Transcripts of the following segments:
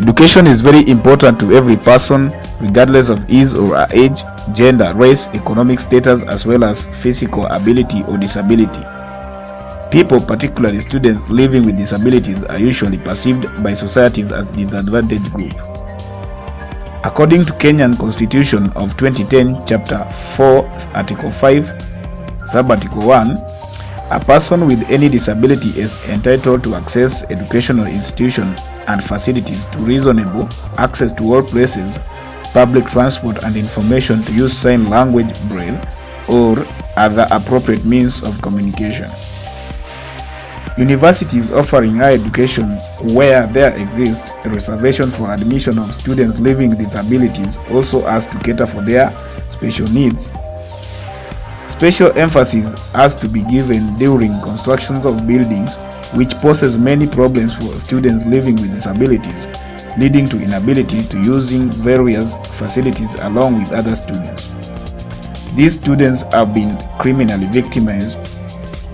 Education is very important to every person, regardless of his or her age, gender, race, economic status, as well as physical ability or disability. People, particularly students living with disabilities, are usually perceived by societies as disadvantaged group. According to Kenyan Constitution of 2010, Chapter 4, Article 5, Sub-Article 1, a person with any disability is entitled to access educational institutions and facilities to reasonable access to all places, public transport and information to use sign language, braille, or other appropriate means of communication. Universities offering higher education where there exists a reservation for admission of students living with disabilities also has to cater for their special needs. Special emphasis has to be given during constructions of buildings, which poses many problems for students living with disabilities, leading to inability to using various facilities along with other students. These students have been criminally victimized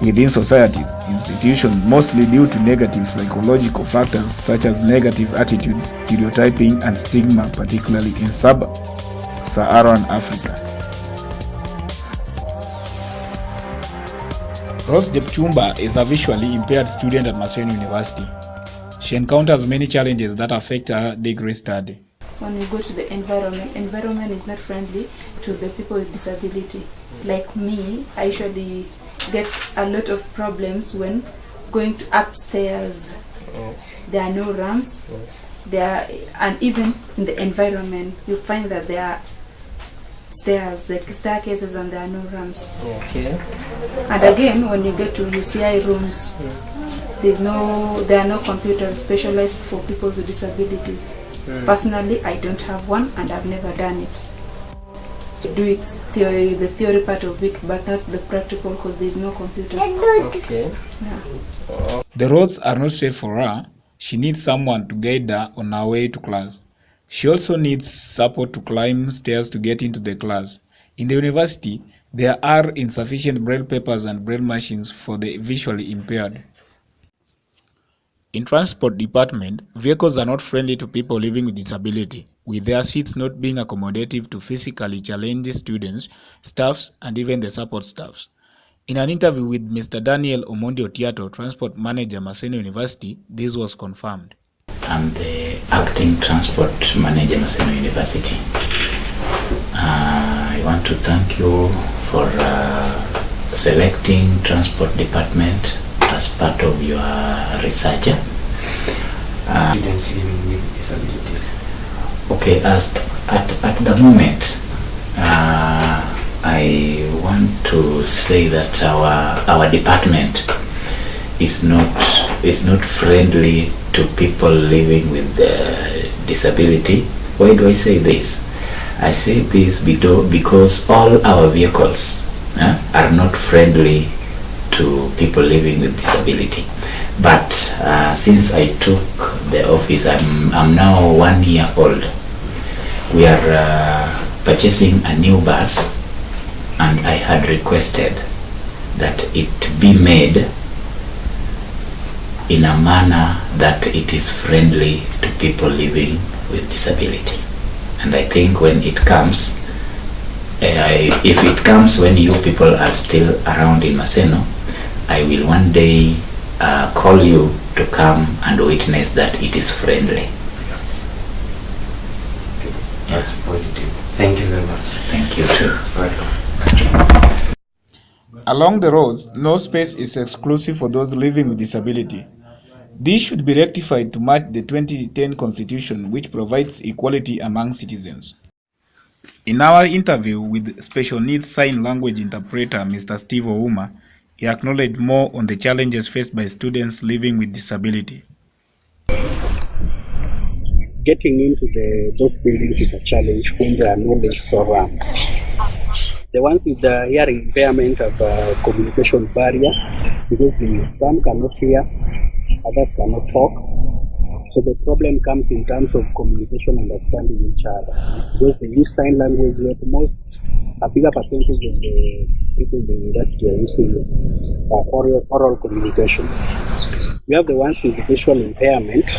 within societies, institutions, mostly due to negative psychological factors such as negative attitudes, stereotyping, and stigma, particularly in sub-Saharan Africa. Rose Jepchumba is a visually impaired student at Maseno University. She encounters many challenges that affect her degree study. When we go to the environment is not friendly to the people with disability. Like me, I usually get a lot of problems when going to upstairs. There are no ramps. And even in the environment, you find that there are stairs, like staircases, and there are no ramps. Okay. And again, when you get to UCI rooms, there are no computers specialized for people with disabilities. Personally, I don't have one, and I've never done it. Do it the theory part of it, but not the practical, because there is no computer. Okay. Yeah. The roads are not safe for her. She needs someone to guide her on her way to class. She also needs support to climb stairs to get into the class. In the university, there are insufficient braille papers and braille machines for the visually impaired. In transport department, vehicles are not friendly to people living with disability, with their seats not being accommodative to physically challenged students, staffs, and even the support staffs. In an interview with Mr. Daniel Omondi Otiato, Transport Manager, Maseno University, this was confirmed. I'm the acting transport manager, Maseno University. I want to thank you for selecting transport department as part of your research. Students living with disabilities. Okay, at the moment, I want to say that our department is not friendly to people living with disability. Why do I say this? I say this because all our vehicles are not friendly to people living with disability. But since I took the office, I'm now 1 year old. We are purchasing a new bus, and I had requested that it be made in a manner that it is friendly to people living with disability. And I think when it comes, if it comes when you people are still around in Maseno, I will one day call you to come and witness that it is friendly. That's positive. Thank you very much. Thank you too. Welcome. Along the roads, no space is exclusive for those living with disability. This should be rectified to match the 2010 Constitution, which provides equality among citizens. In our interview with special needs sign language interpreter Mr. Steve Ouma, he acknowledged more on the challenges faced by students living with disability. Getting into those buildings is a challenge when there are no for ramps. The ones with the hearing impairment have a communication barrier because some cannot hear, others cannot talk. So the problem comes in terms of communication, understanding each other. Because they use sign language, yet a bigger percentage of the people in the university are using oral communication. We have the ones with visual impairment.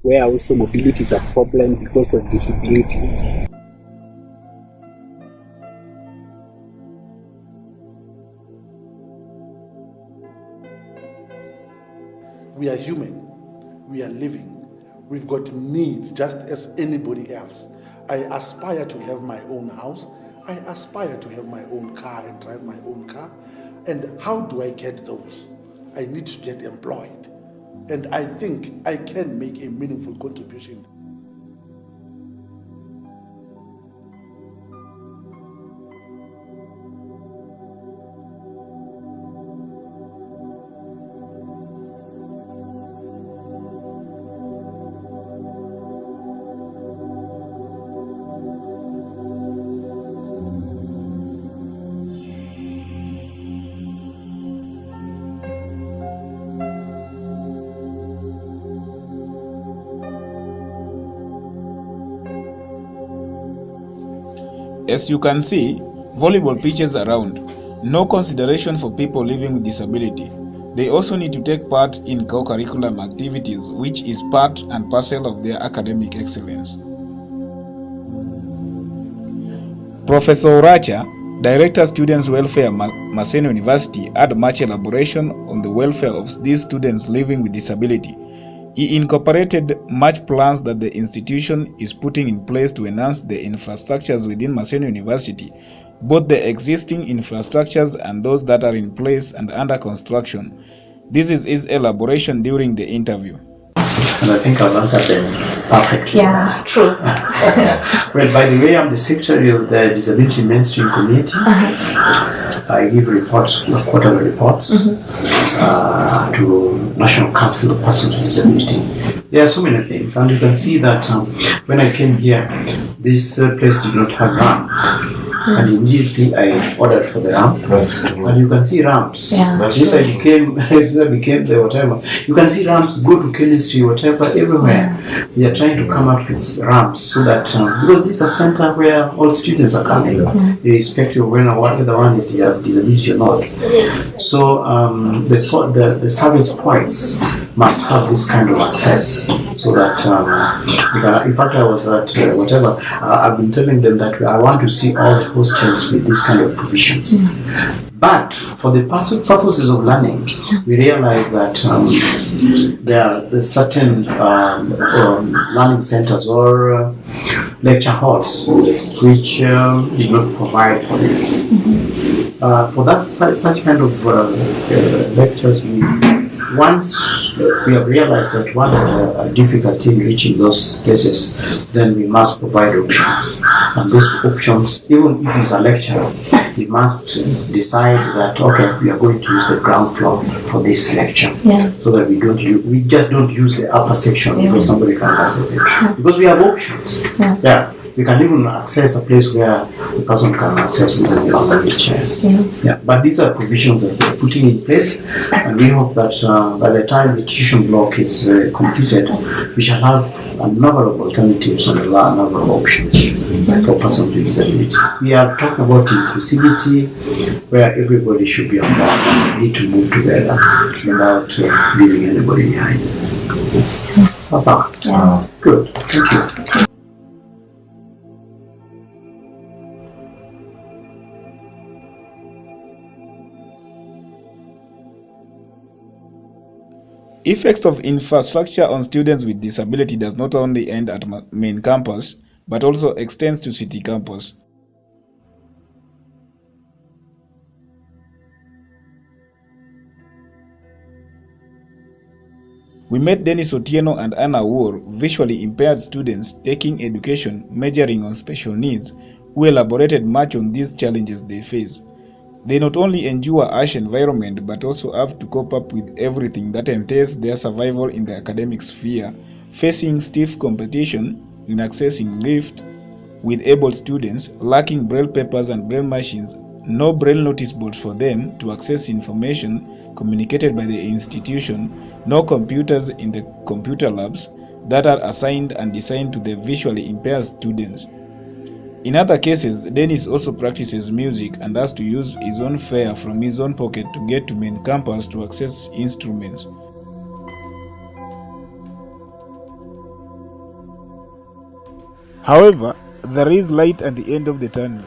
where also mobility is a problem because of disability. We are human, we are living, we've got needs just as anybody else. I aspire to have my own house, I aspire to have my own car and drive my own car. And how do I get those? I need to get employed. And I think I can make a meaningful contribution. As you can see, volleyball pitches around. No consideration for people living with disability. They also need to take part in co-curriculum activities, which is part and parcel of their academic excellence. Professor Oracha, Director Students Welfare Maseno University, had much elaboration on the welfare of these students living with disability. He incorporated much plans that the institution is putting in place to enhance the infrastructures within Maseno University, both the existing infrastructures and those that are in place and under construction. This is his elaboration during the interview. And I think I've answered them perfectly. Yeah, true. Well, by the way, I'm the secretary of the Disability Mainstream Committee. I give reports, quarterly reports, to National Council of Persons with Disability. There are so many things, and you can see that when I came here, this place did not have ramp. And immediately I ordered for the ramp, and you can see ramps. Yeah. Since I became the whatever, you can see ramps. Go to chemistry, whatever, everywhere. We are trying to come up with ramps so that because this is a center where all students are coming, irrespective of whether one is has disability or not. So the service points must have this kind of access, so that in fact I was at whatever I've been telling them that I want to see all the hostels with this kind of provisions. But for the purposes of learning, we realize that there are certain learning centers or lecture halls which did not provide for this. For that such kind of lectures, once we have realized that one has a difficulty in reaching those places, then we must provide options. And those options, even if it's a lecture, we must decide that, okay, we are going to use the ground floor for this lecture, so that we just don't use the upper section because somebody can access it. Because we have options. We can even access a place where the person can access within the other chair. But these are provisions that we're putting in place, and we hope that by the time the tuition block is completed, we shall have a number of alternatives and a number of options for persons with disability. We are talking about inclusivity, where everybody should be involved. We need to move together without leaving anybody behind. Good. Thank you. Effects of infrastructure on students with disability does not only end at main campus, but also extends to city campus. We met Dennis Otieno and Anna War, visually impaired students taking education majoring on special needs, who elaborated much on these challenges they face. They not only endure harsh environment but also have to cope up with everything that entails their survival in the academic sphere, facing stiff competition in accessing lift with able students, lacking braille papers and braille machines, no braille notice boards for them to access information communicated by the institution, no computers in the computer labs that are assigned and designed to the visually impaired students. In other cases, Dennis also practices music and has to use his own fare from his own pocket to get to main campus to access instruments. However, there is light at the end of the tunnel.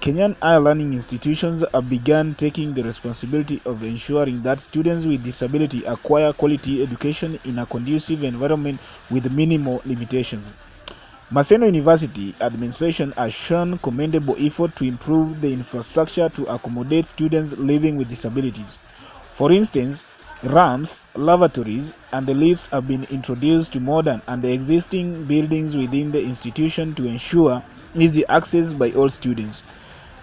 Kenyan higher learning institutions have begun taking the responsibility of ensuring that students with disability acquire quality education in a conducive environment with minimal limitations. Maseno University administration has shown commendable effort to improve the infrastructure to accommodate students living with disabilities. For instance, ramps, lavatories, and the lifts have been introduced to modern and existing buildings within the institution to ensure easy access by all students.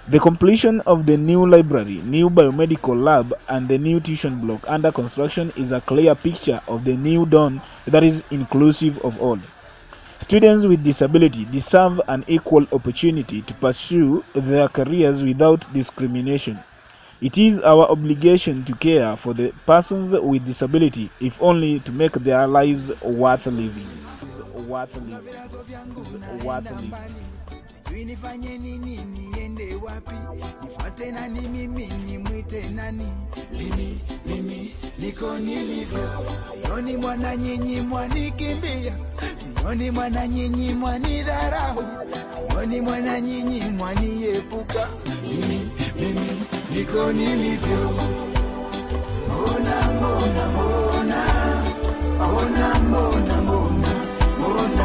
The completion of the new library, new biomedical lab, and the new tuition block under construction is a clear picture of the new dawn that is inclusive of all. Students with disability deserve an equal opportunity to pursue their careers without discrimination. It is our obligation to care for the persons with disability, if only to make their lives worth living. Nifanye nini, niende wapi, nifuate nani, mimi nimwite nani? Mimi niko nilivyo, sioni mwana nyinyi mwanikimbia, sioni mwana nyinyi mwanidharau, sioni mwana nyinyi mwaniepuka. Mimi niko nilivyo. Mbona mbona mbona mbona mbona mbona mbona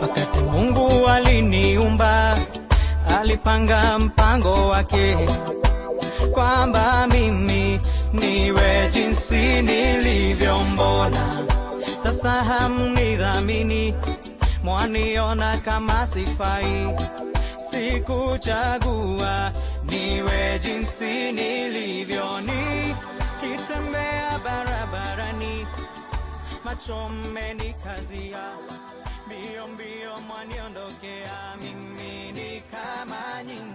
Wakati Mungu aliniumba, alipanga mpango wake kwamba mimi niwe jinsi nilivyo. Mbona sasa hamnidhamini, mwaniona kama sifai? Sikuchagua niwe jinsi nilivyo, nikitembea barabarani macho mmenikazia, mbio mbio mwaniondokea. Mimi ni kama nyinyi.